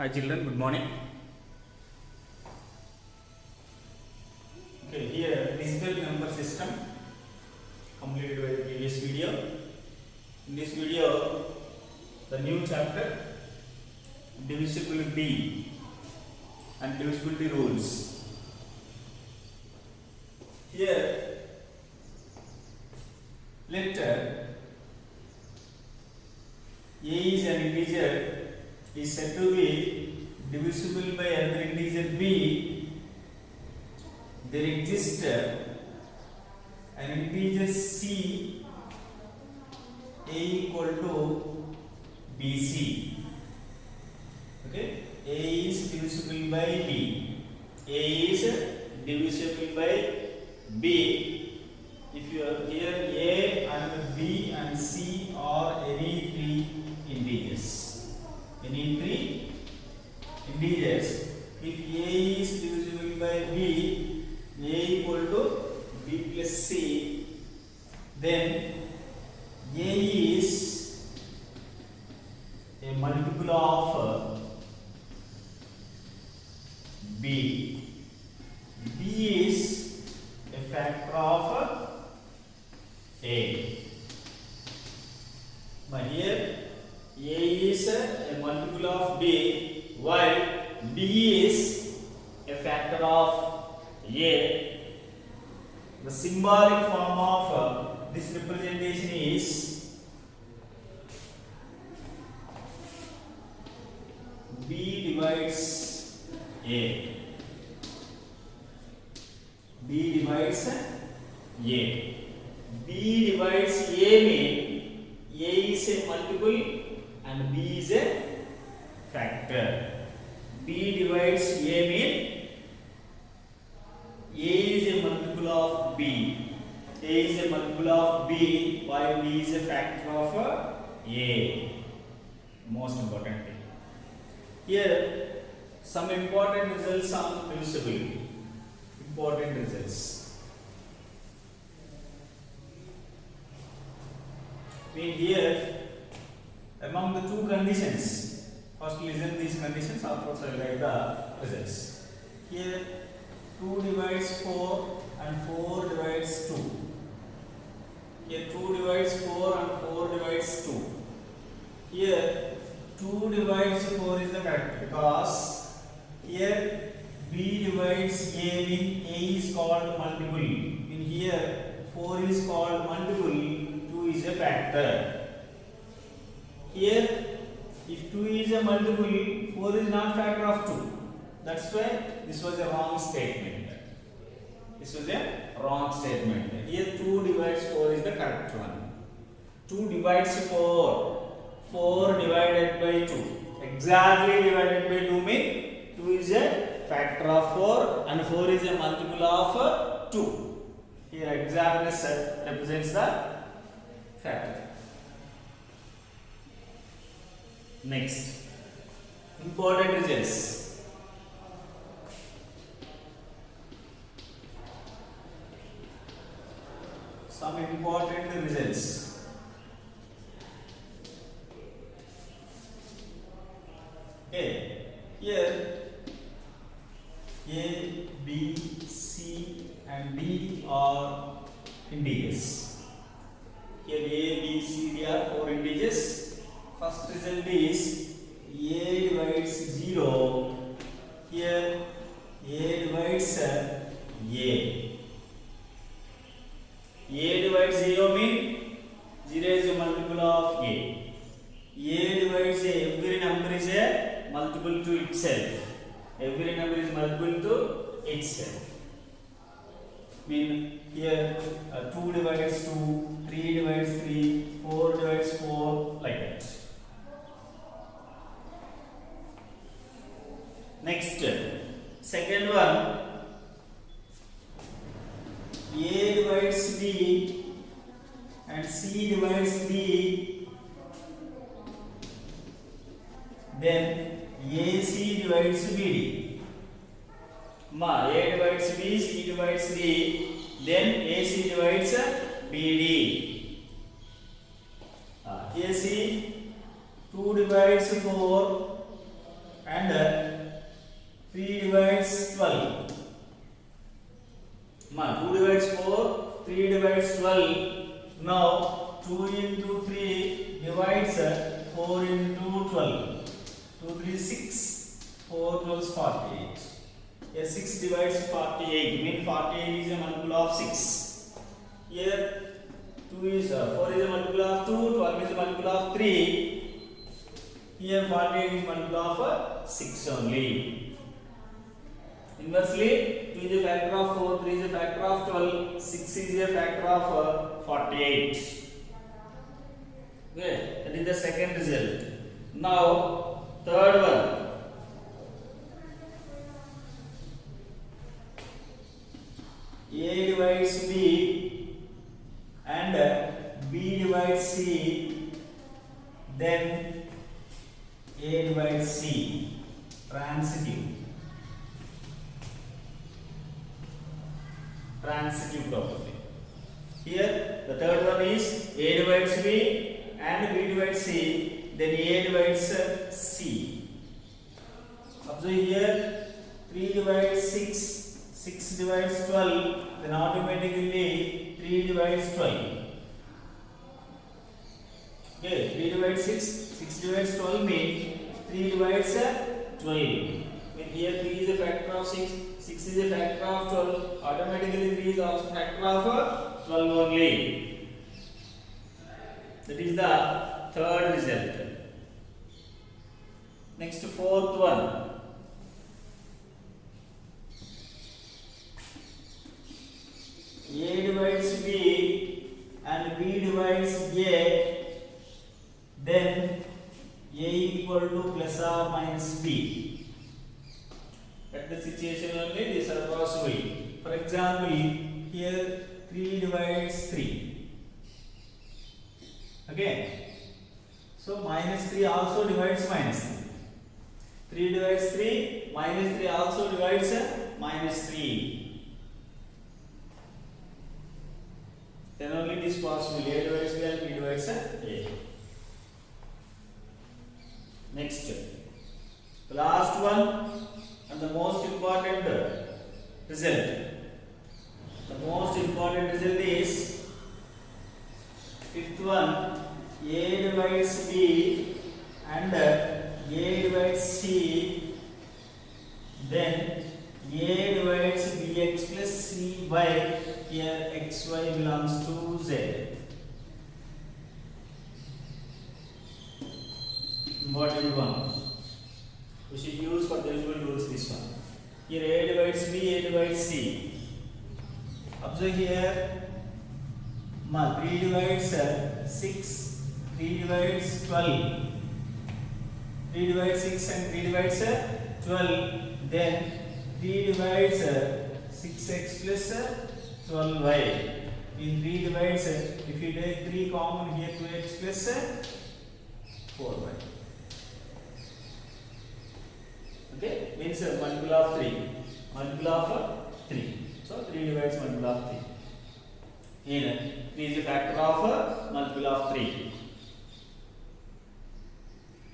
Hi children, good morning. Okay, here digital number system completed by the previous video. In this video, the new chapter divisibility and divisibility rules. Here, letter A is an integer is said to be divisible by another integer b. There exists an integer c a equal to bc. Okay, a is divisible by b. A is divisible by b. If you are here, a and b and c are any three integers. Any three integers. If a is divisible by b, a equal to b plus c, then a is a multiple of b. B is a factor of a. But here a is a multiple of b, while b is a factor of a. The symbolic form of this representation is b divides a. B divides a. B divides a means a is a multiple and b is a factor. B divides a means a is a multiple of b. A is a multiple of b while b is a factor of a. Most important thing. Here some important results on divisibility. Important results. Mean here among the two conditions, first listen these conditions, afterwards I will write the results. Here 2 divides 4 and 4 divides 2. Here 2 divides 4 and 4 divides 2. Here 2 divides 4 is the correct, because here b divides a means a is called multiple. In here 4 is called multiple, 2 is a factor. Here, if 2 is a multiple, 4 is not factor of 2. That's why this was a wrong statement. This was a wrong statement. Here 2 divides 4 is the correct one. 2 divides 4. 4 divided by 2. Exactly divided by 2 means 2 is a factor of 4 and 4 is a multiple of 2. Here exactness represents the factor. Next, important results. Some important results. Okay, here a, b, c and d are integers. Here a, b, c, d are 4 integers. First result is a divides 0. Here a divides a. A divides 0 means 0 is a multiple of a. A divides a. Every number is a multiple to itself. Every number is multiple to itself. Mean here 2 divides 2, 3 divides 3, 4 divides 4, like that. Next, second one, a divides b and c divides d, then ac divides bd. A divides b, c divides d, then ac divides bd. AC 2 divides 4 and 3 divides 12. 2 divides 4, 3 divides 12. Now 2 into 3 divides 4 into 12. 2 3 6, 4 12 is 48. Here 6 divides 48, means 48 is a multiple of 6. Here 4 is a multiple of 2, 12 is a multiple of 3. Here 48 is multiple of 6 only. Inversely, 2 is a factor of 4, 3 is a factor of 12, 6 is a factor of 48. Okay, that is the second result. Now, third one. A divides B and B divides C, then A divides C. Transitive property. Here the third one is A divides B and B divides C, then A divides C. Observe here 3 divides 6, 6 divides 12, then automatically 3 divides 12. Okay, 3 divides 6, 6 divides 12 means 3 divides 12. When here 3 is a factor of 6, 6 is a factor of 12, automatically 3 is also a factor of 12 only. That is the third result. Next, fourth one. A divides B and B divides A, then A equal to plus or minus B. At the situation only these are possible. For example, here 3 divides 3. Okay. So minus 3 also divides minus 3. 3 divides 3, minus 3 also divides minus 3. Then only it is possible. A divides B and B divides A. Next, the last one and the most important result. The most important result is fifth one. A divides B and A divides C, then A divides Bx plus Cy. Here xy belongs to z. Important one. We should use for the usual rules this one. Here A divides B, A divides C. Observe here 3 divides 6, 3 divides 12. 3 divides 6 and 3 divides 12. Then 3 divides 6x plus 12y. In 3 divides, if you take 3 common here, 2x plus 4y. Okay, means multiple of 3. Multiple of 3. So 3 divides multiple of 3. Here 3 is a factor of multiple of 3.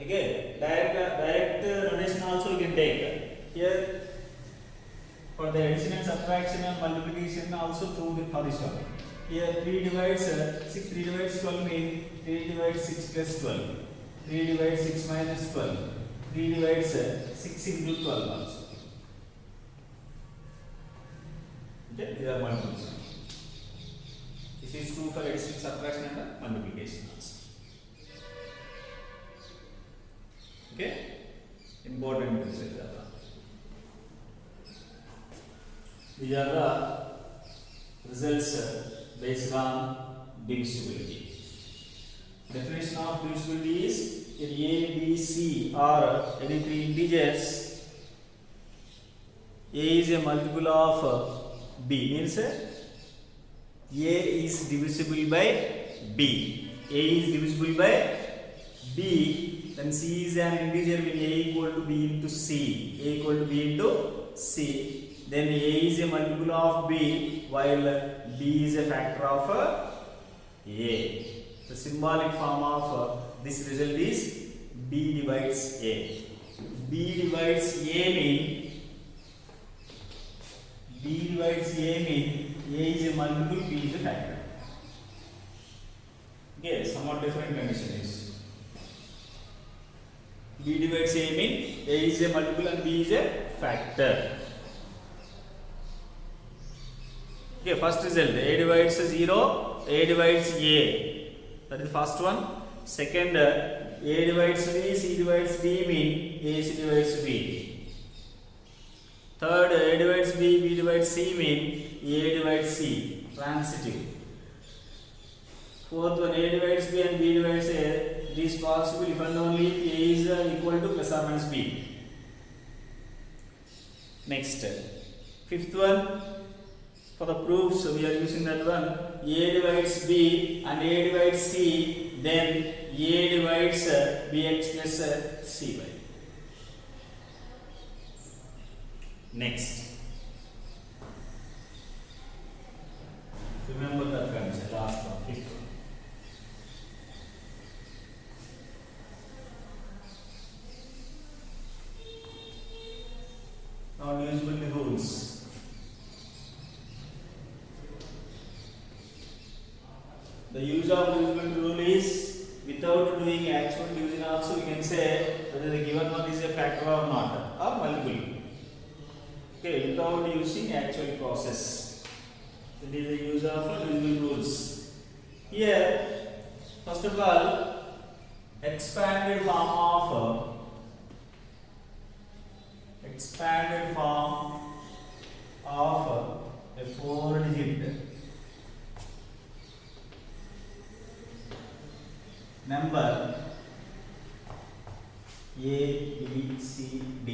Okay, direct notation also you can take. Here for the addition and subtraction and multiplication also through for this one. Here 3 divides 6, 3 divides 12 means 3 divides 6 plus 12. 3 divides 6 minus 12. 3 divides 6 into 12 also. Okay, these are multiples. This is true for addition, subtraction and multiplication also. Okay, important concept. These are the results based on divisibility. Definition of divisibility is if A, B, C are any three integers, A is a multiple of B, means A is divisible by B. A is divisible by B, then C is an integer when A equal to B into C. A equal to B into C. Then A is a multiple of B while B is a factor of A. The symbolic form of this result is B divides A. B divides A mean A is a multiple, B is a factor. Okay, somewhat different condition is B divides A mean A is a multiple and B is a factor. Okay, first result A divides 0, A divides A. That is the first one. Second, A divides B, C divides D mean A, C divides B. Third, A divides B, B divides C mean A divides C. Transitive. Fourth one, A divides B and B divides A. It is possible if and only if A is equal to plus or minus B. Next, fifth one, for the proofs we are using that one. A divides B and A divides C, then A divides Bx plus Cy. Next, remember that concept, last one, fifth one. Now divisibility rules. The use of divisibility rule is without doing actual division also we can say whether the given one is a factor or not or multiple. Okay, without using actual process. That is the use of divisibility rules. Here, first of all, expanded form of a 4-digit number A, B, C, D.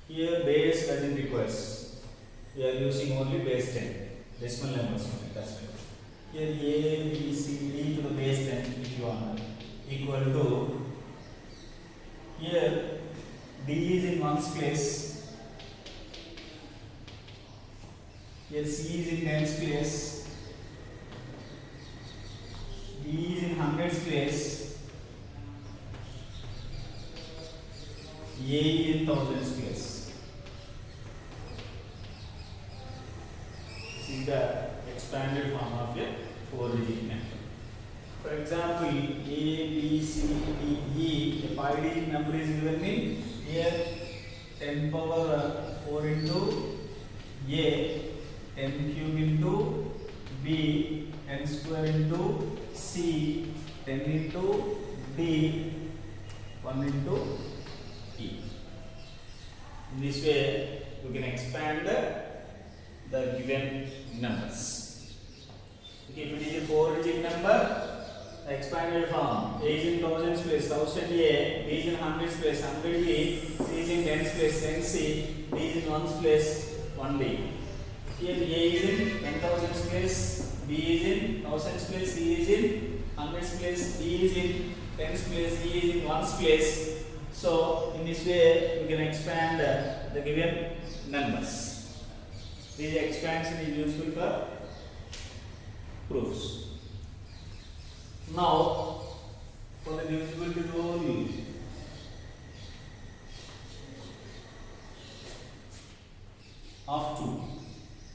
Here base doesn't require. We are using only base 10 decimal numbers only. That's right. Here A, B, C, D to the base 10 if you want equal to. Here D is in ones place. Here C is in tens place. D is in hundreds place. A is in thousands place. This is the expanded form of a 4-digit number. For example, A, B, C, D, E, a 5-digit number is given in here 10 power 4 into A, 10 cube into B, 10 square into C, 10 into D, 1 into E. In this way, we can expand the given numbers. Okay, if it is a 4-digit number, the expanded form A is in thousands place, 1000 A, B is in hundreds place, 100 B, C is in tens place, 10 C, D is in ones place, 1 D. Here A is in 10,000s place, B is in thousands place, C is in hundreds place, D is in tens place, E is in ones place. So in this way we can expand the given numbers. This expansion is useful for proofs. Now for the divisibility rule, of 2.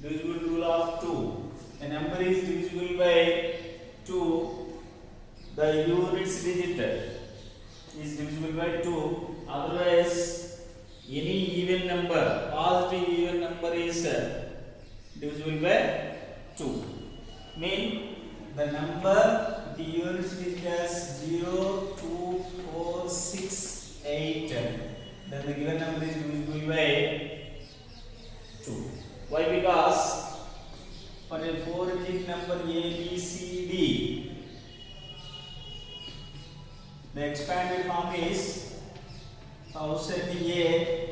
Divisibility rule of 2. A number is divisible by 2. The units digit is divisible by 2. Otherwise, any even number, positive even number is divisible by 2. Mean the number the units digit as 0, 2, 4, 6, 8. Then the given number is divisible by 2. Why? Because for a 4-digit number A, B, C, D, the expanded form is 1000A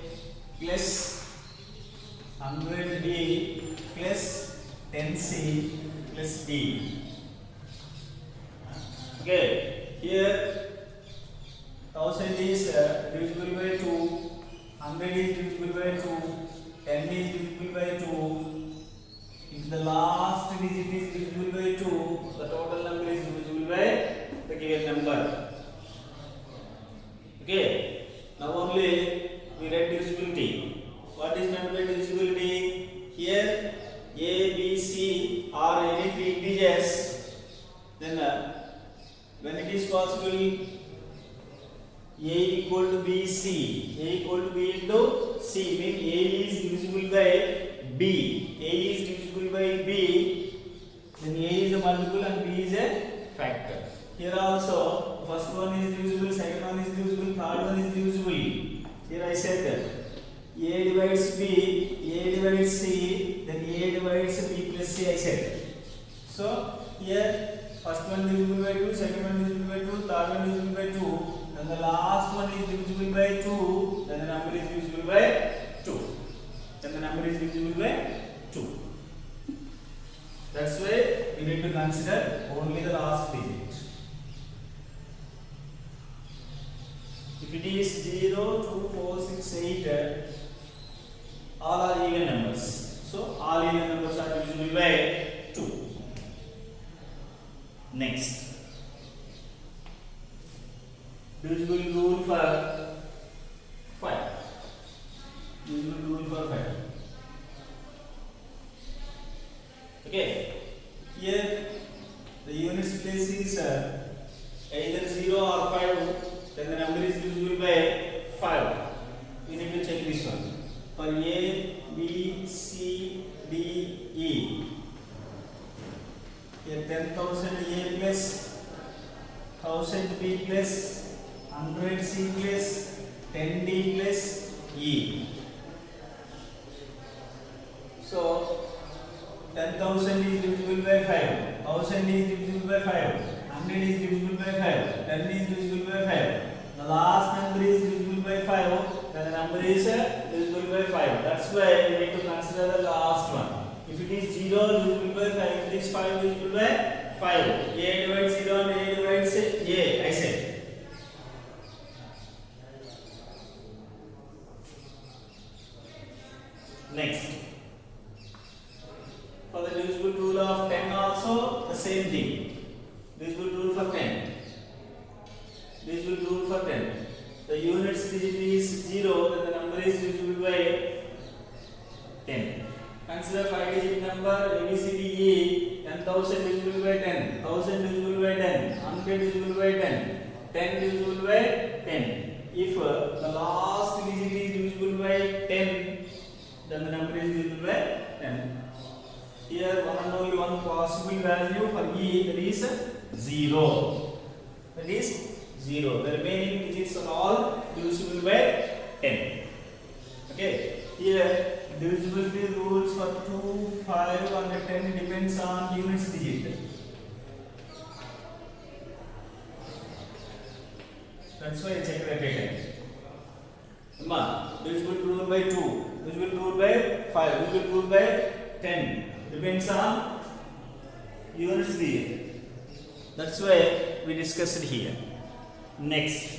plus 100B plus 10C plus D. Okay, here 1000 is divisible by 2, 100 is divisible by 2, 10 is divisible by 2. If the last digit is divisible by 2, the total number is divisible by the given number. Okay, only we write divisibility. What is meant by divisibility? Here A, B, C are any three integers. Then when it is possible A equal to B, C, A equal to B into C, means A is divisible by B. A is divisible by B, then A is a multiple and B is a factor. Here also, first one is divisible, second one is divisible, third one is divisible. Here I said that A divides B, A divides C, then A divides B plus C, I said. So here first one is divisible by 2, second one is divisible by 2, third one is divisible by 2, and the last one is divisible by 2, then the number is divisible by 2. Then the number is divisible by 2. That's why we need to consider only the last digit. If it is 0, 2, 4, 6, 8, all are even numbers. So all even numbers are divisible by 2. Next, divisible rule for 5. Divisible rule for 5. Okay, here the units place is either 0 or 5, then the number is divisible by 5. We need to check this one. For A, B, C, D, E, here 10,000 A plus 1000 B plus 100 C plus 10 D plus E. So 10,000 is divisible by 5, 1000 is divisible by 5, 100 is divisible by 5, 10 is divisible by 5. The last number is divisible by 5, then the number is divisible by 5. That's why we need to consider the last one. If it is 0 divisible by 5, if it is 5 divisible by 5, A divides 0 and A divides A, I said. Next, for the divisible rule of 10 also the same thing. Divisible rule for 10. Divisible rule for 10. The units digit is 0, then the number is divisible by 10. Consider 5-digit number ABCDE. 10,000 divisible by 10, 1000 divisible by 10, 100 divisible by 10, 10 divisible by 10. If the last digit is divisible by 10, then the number is divisible by 10. Here one and only one possible value for E, that is 0. That is 0. The remaining digits are all divisible by 10. Okay. Here divisibility rules for 2, 5 and 10 depends on units digit. That's why I check the data. Remember, divisible rule by 2, divisible rule by 5, divisible rule by 10 depends on units digit. That's why we discussed it here. Next,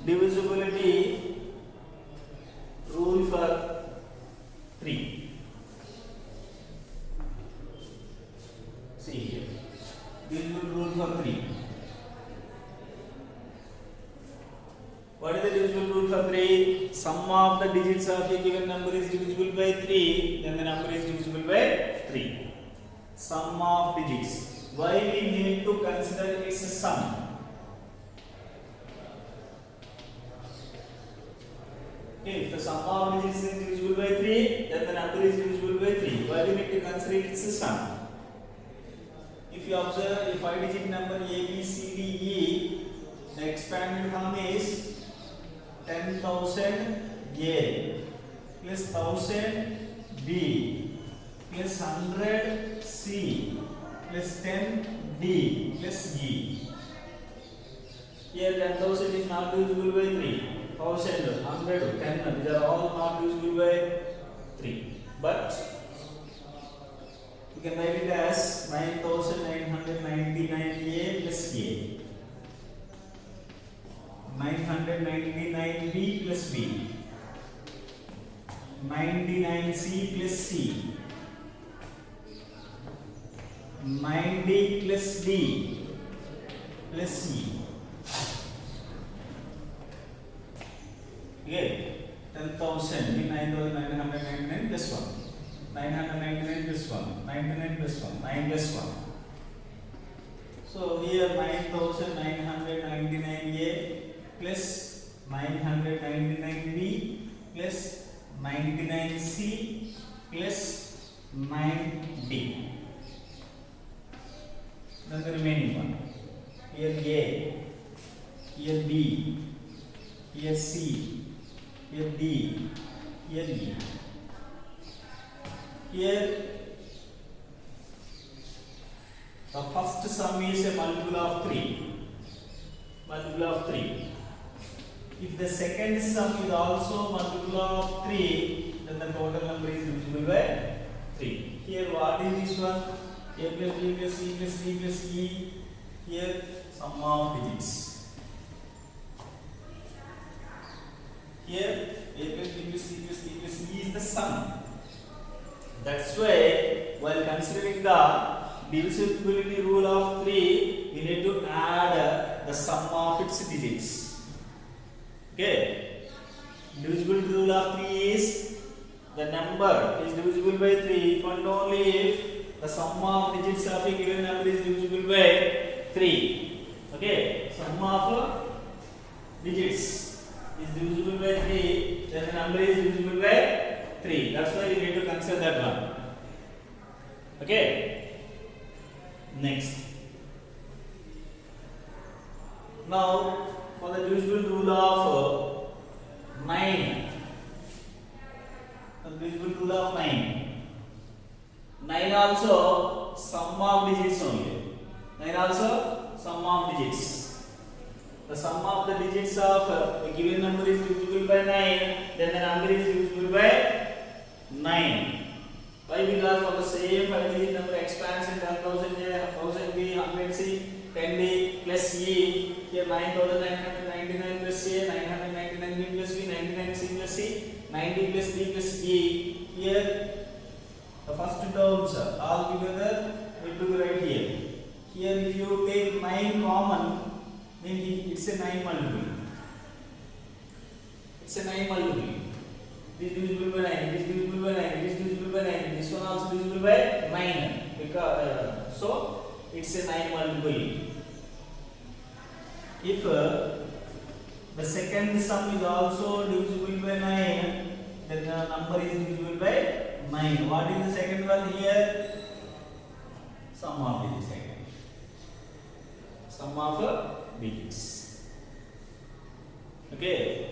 divisibility rule for 3. See here, divisible rule for 3. What is the divisible rule for 3? Sum of the digits of a given number is divisible by 3, then the number is divisible by 3. Sum of digits. Why we need to consider its sum? Okay, if the sum of digits is divisible by 3, then the number is divisible by 3. Why we need to consider its sum? If you observe a 5-digit number A, B, C, D, E, the expanded form is 10,000 A plus 1000 B plus 100 C plus 10 D plus E. Here 10,000 is not divisible by 3. 1000, 100, 10, these are all not divisible by 3. But you can write it as 9,999A plus A, 999B plus B, 99C plus C, 9D plus D plus E. Okay, 10,000 means 9,999 plus 1. 999 plus 1. 99 plus 1. 9 plus 1. So here 9,999A plus 999B plus 99C plus 9D. Then the remaining one. Here A, here B, here C, here D, here E. Here the first sum is a multiple of 3. Multiple of 3. If the second sum is also multiple of 3, then the total number is divisible by 3. Here what is this one? A plus B plus C plus D plus E. Here sum of digits. Here A plus B plus C plus D plus E is the sum. That's why while considering the divisibility rule of 3, we need to add the sum of its digits. Okay, divisibility rule of 3 is the number is divisible by 3 if and only if the sum of digits of a given number is divisible by 3. Okay, sum of digits is divisible by 3, then the number is divisible by 3. That's why you need to consider that one. Okay, next. Now for the divisible rule of 9. The divisible rule of 9. 9 also sum of digits only. 9 also sum of digits. The sum of the digits of a given number is divisible by 9, then the number is divisible by 9. Why? Because for the same 5-digit number expansion 10,000A, 1000B, 100C, 10D plus E. Here 9,999 plus A, 999B plus B, 99C plus C, 90 plus D plus E. Here the first two terms all together will be right here. Here if you take 9 common, then it's a 9 multiple. It's a 9 multiple. This divisible by 9, this divisible by 9, this divisible by 9, this one also divisible by 9. Because so it's a 9 multiple. If the second sum is also divisible by 9, then the number is divisible by 9. What is the second one here? Sum of digits again. Sum of digits. Okay.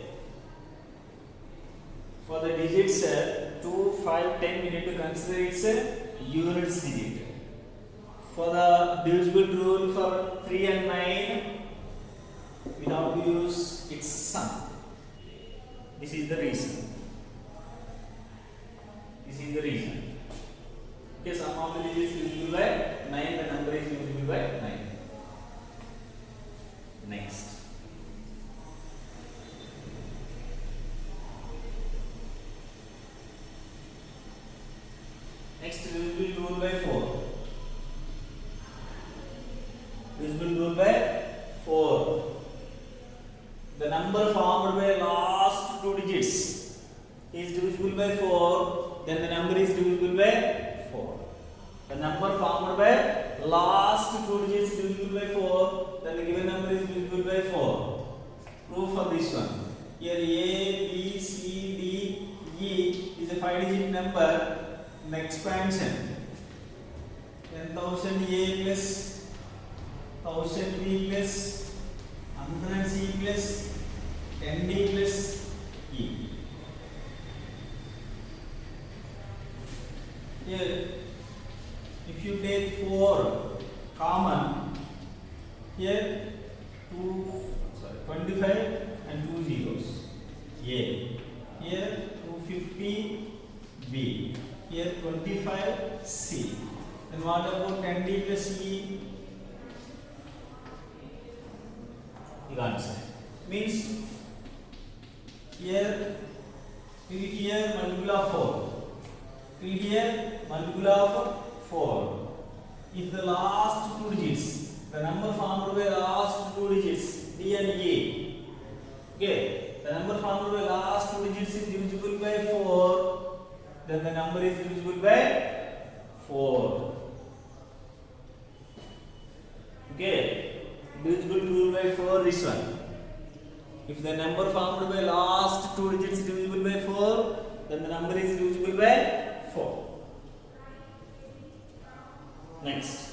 For the digits 2, 5, 10, we need to consider its units digit. For the divisible rule for 3 and 9, we have to use its sum. This is the reason. This is the reason. Okay, sum of the digits is divisible by 9, the number is divisible by 9. Next. Next, divisible rule by 4. Divisible rule by 4. The number formed by last two digits is divisible by 4, then the number is divisible by 4. The number formed by last two digits is divisible by 4, then the given number is divisible by 4. Proof for this one. Here A, B, C, D, E is a 5-digit number in expansion. 10,000A plus 1,000B plus 100C plus 10D plus E. Here, if you take 4 common, here 25 and 2 zeros. A. Here 250B. Here 25C. Then what about 10D plus E? You can't say. Means here multiple of 4. Here multiple of 4. If the last two digits, the number formed by last two digits D and E, okay, the number found by last two digits is divisible by 4, then the number is divisible by 4. Okay, divisible rule by 4, this one. If the number found by last two digits is divisible by 4, then the number is divisible by 4. Next.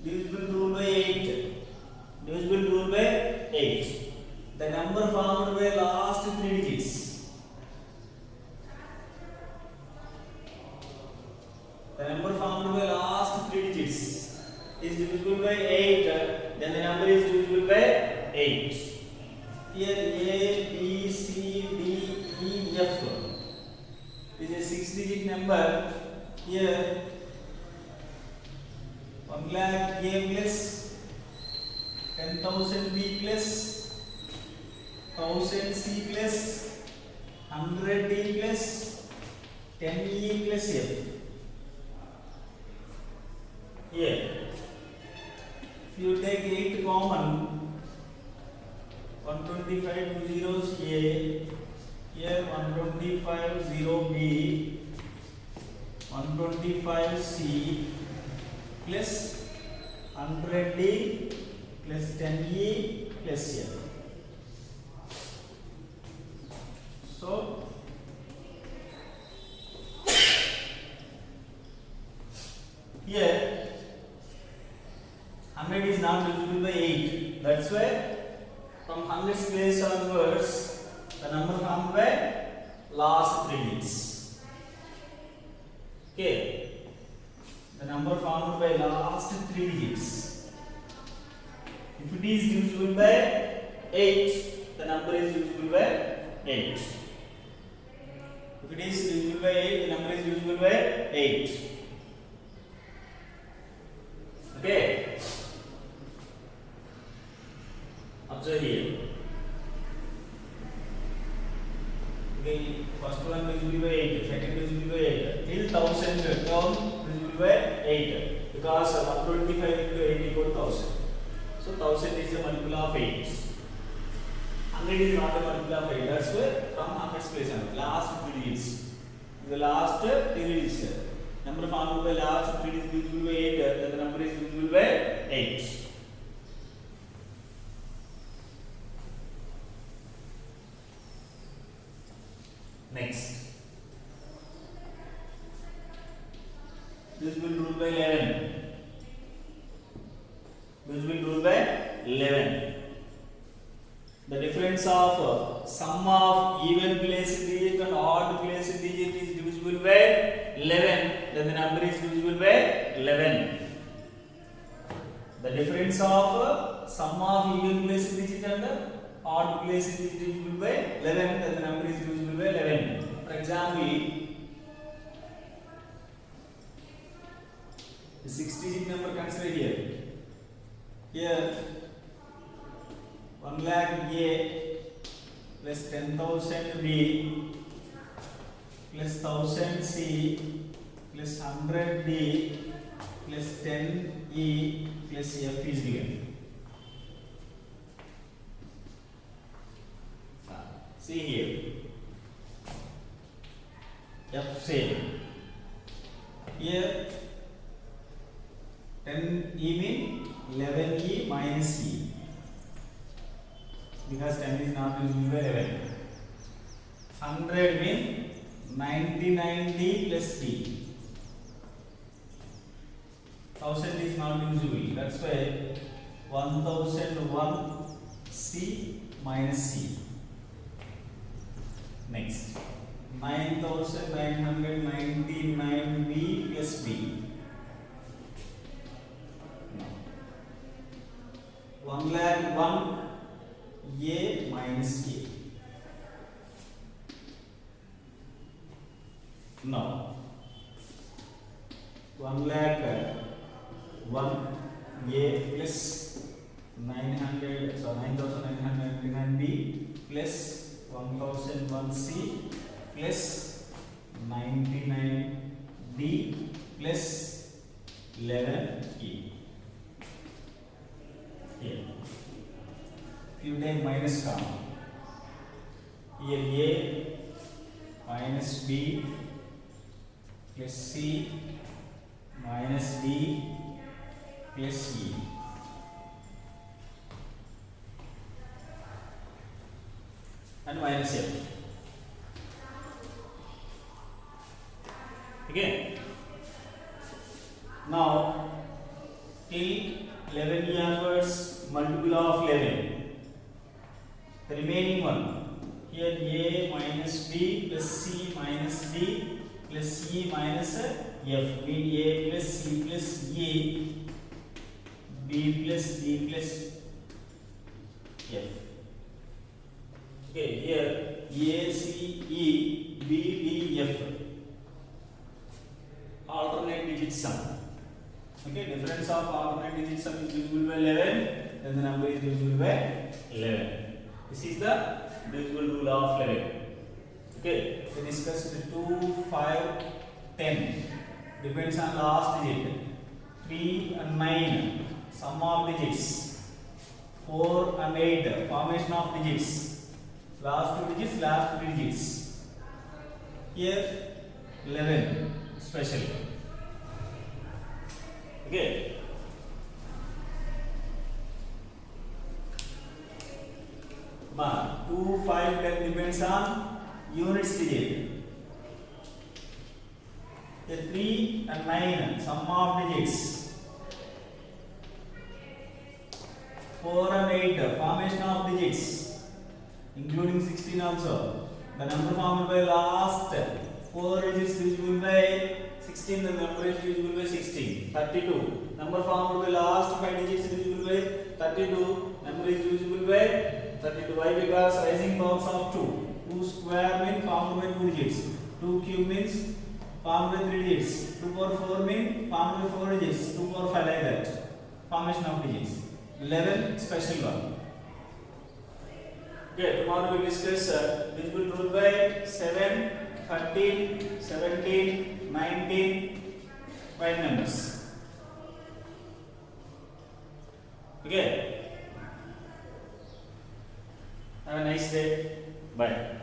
Divisible rule by 8. Divisible rule by 8. The number found by last three digits. The number found by last three digits is divisible by 8. Then the number is divisible by 8. Here A, B, C, D, E, F is a 6-digit number. Here 1 lakh A plus 10,000 B plus 1000 C plus 100 D plus 10 E plus F. Here, if you take 8 common, 125 zeros A, here 125 0 B, 125 C plus 100 D plus 10 E plus F. So here 100 is now divisible by 8. That's why from 100's place onwards, the number found by last three digits. Okay. The number found by last three digits. If it is divisible by 8, the number is divisible by 8. If it is divisible by 8, the number is divisible by 8. Okay. Observe here. Okay, first one divisible by 8, second divisible by 8. Till 1000 term divisible by 8. Because 125 into 8 equal to 1000. So 1000 is a multiple of 8. 100 is not a multiple of 8. That's why from 100's place on last three digits. The last three digits. Number found by last three digits divisible by 8. Then the number is divisible by 8. Next. Divisible rule by 11. Divisible rule by 11. The difference of sum of even placed digit and odd placed digit is divisible by 11. Then the number is divisible by 11. The difference of sum of even placed digit and odd placed digit is divisible by 11. Then the number is divisible by 11. For example, the 6-digit number consider here. Here 1 lakh A plus 10,000 B plus 1000 C plus 100 D plus 10 E plus F is given. See here. F same. Here 10 E mean 11 E minus E. Because 10 is not divisible by 11. 100 mean 99 D plus D. 1000 is not divisible. That's why 1001 C minus C. Next. 9999 B plus B. 1 lakh 1 A minus A. Now 1 lakh 1 A plus 9999 B plus 1001 C plus 99 D plus 11 E. here. If you take minus come, here A minus B plus C minus D plus E. And minus F. Okay. Now, till 11 onwards, multiple of 11. The remaining one, here A minus B plus C minus D plus E minus F, mean A plus C plus E, B plus D plus F. Okay, here A, C, E, B, D, F. Alternate digit sum. Okay, difference of alternate digit sum is divisible by 11, then the number is divisible by 11. This is the divisible rule of 11. Okay, we discussed 2, 5, 10. Depends on last digit. 3 and 9, sum of digits. 4 and 8, formation of digits. Last two digits. Here 11, special. Okay. But 2, 5, 10 depends on units digit. The 3 and 9, sum of digits. 4 and 8, formation of digits, including 16 also. The number formed by last 4 digits divisible by 16, the number is divisible by 16. 32. Number formed by last 5 digits divisible by 32, number is divisible by 32. Why? Because rising powers of 2. 2 square means formed by 2 digits. 2 cube means formed by 3 digits. 2 power 4 means formed by 4 digits. 2 power 5 like that. Formation of digits. 11 special one. Okay, tomorrow we discuss divisible rule by 7, 13, 17, 19, 5 numbers. Okay. Have a nice day. Bye.